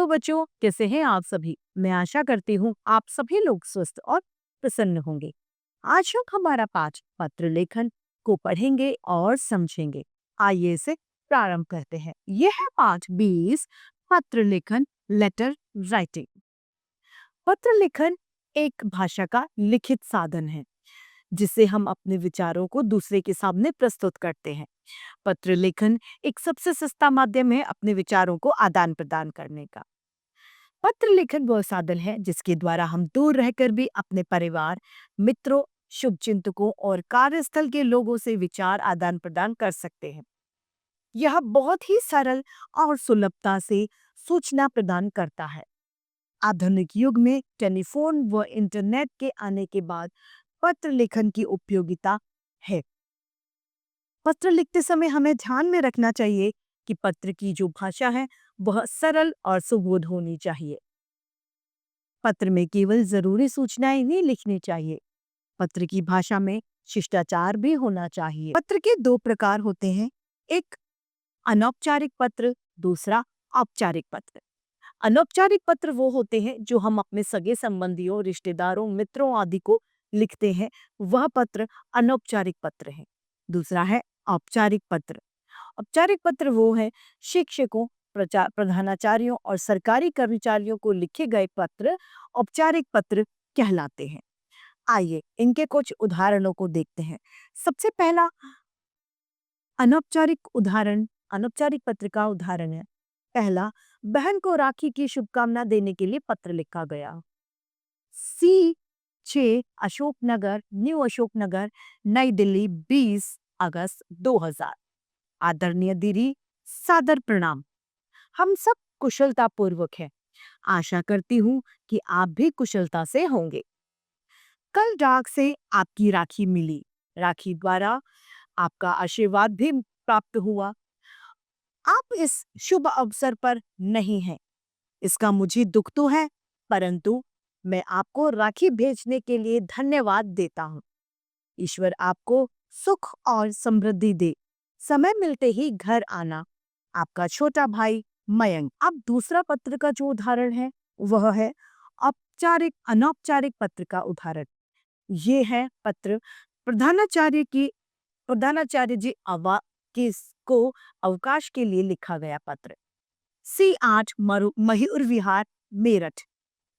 बच्चों, कैसे हैं आप सभी? मैं आशा करती हूँ आप सभी लोग स्वस्थ और प्रसन्न होंगे। आज हम हमारा पाठ पत्र लेखन को पढ़ेंगे और समझेंगे। आइए इसे प्रारंभ करते हैं। यह है पाठ 20, पत्र लेखन, लेटर राइटिंग। पत्र लेखन एक भाषा का लिखित साधन है जिससे हम अपने विचारों को दूसरे के सामने प्रस्तुत करते हैं। पत्र लेखन एक सबसे सस्ता माध्यम है अपने विचारों को आदान प्रदान करने का। पत्र लेखन वह साधन है जिसके द्वारा हम दूर रहकर भी अपने परिवार, मित्रों, शुभचिंतकों और कार्यस्थल के लोगों से विचार आदान प्रदान कर सकते हैं। यह बहुत ही सरल और सुलभता से सूचना प्रदान करता है। आधुनिक युग में टेलीफोन व इंटरनेट के आने के बाद पत्र लेखन की उपयोगिता है। पत्र लिखते समय हमें ध्यान में रखना चाहिए कि पत्र की जो भाषा है वह सरल और सुबोध होनी चाहिए। पत्र में केवल जरूरी सूचनाएं नहीं लिखनी चाहिए। पत्र की भाषा में शिष्टाचार भी होना चाहिए। पत्र के दो प्रकार होते हैं, एक अनौपचारिक पत्र, दूसरा औपचारिक पत्र। अनौपचारिक पत्र वो होते हैं जो हम अपने सगे संबंधियों, रिश्तेदारों, मित्रों आदि को लिखते हैं, वह पत्र अनौपचारिक पत्र है। दूसरा है औपचारिक पत्र। औपचारिक पत्र वो है शिक्षकों, प्रधानाचार्यों और सरकारी कर्मचारियों को लिखे गए पत्र औपचारिक पत्र कहलाते हैं। आइए इनके कुछ उदाहरणों को देखते हैं। सबसे पहला अनौपचारिक पत्र का उदाहरण है। पहला, बहन को राखी की शुभकामना देने के लिए पत्र लिखा गया। C6 अशोकनगर, न्यू अशोकनगर, नई दिल्ली, 20 अगस्त 2000। आदरणीय दीदी, सादर प्रणाम। हम सब कुशलता पूर्वक हैं। आशा करती हूँ कि आप भी कुशलता से होंगे। कल डाक से आपकी राखी मिली। राखी द्वारा आपका आशीर्वाद भी प्राप्त हुआ। आप इस शुभ अवसर पर नहीं हैं, इसका मुझे दुख तो है, परंतु मैं आपको राखी भेजने के लिए धन्यवाद देता हूँ। ईश्वर आपको सुख और समृद्धि दे। समय मिलते ही घर आना। आपका छोटा भाई मयंक। अब दूसरा पत्र का जो उदाहरण है वह है अनौपचारिक पत्र का उदाहरण। ये है पत्र प्रधानाचार्य जी को अवकाश के लिए लिखा गया पत्र। C8 मयूर विहार, मेरठ,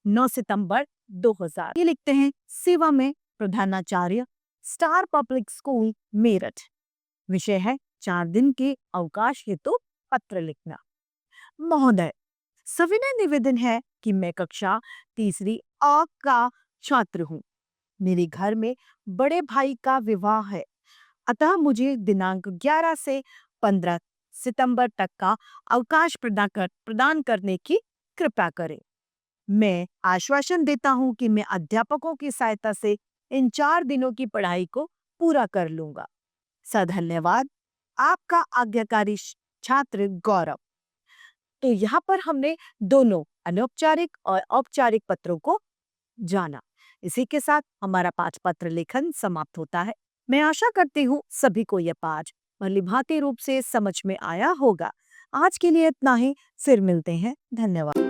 9 सितंबर 2000। ये लिखते हैं, सेवा में प्रधानाचार्य, स्टार पब्लिक स्कूल, मेरठ। विषय है 4 दिन के अवकाश हेतु पत्र लिखना। महोदय, सविनय निवेदन है कि मैं कक्षा 3री A का छात्र हूँ। मेरे घर में बड़े भाई का विवाह है, अतः मुझे दिनांक 11 से 15 सितंबर तक का अवकाश प्रदान करने की कृपा करें। मैं आश्वासन देता हूं कि मैं अध्यापकों की सहायता से इन 4 दिनों की पढ़ाई को पूरा कर लूंगा। सधन्यवाद, आपका आज्ञाकारी छात्र गौरव। तो यहाँ पर हमने दोनों अनौपचारिक और औपचारिक पत्रों को जाना। इसी के साथ हमारा पाठ पत्र लेखन समाप्त होता है। मैं आशा करती हूँ सभी को यह पाठ भलीभांति रूप से समझ में आया होगा। आज के लिए इतना ही, फिर मिलते हैं। धन्यवाद।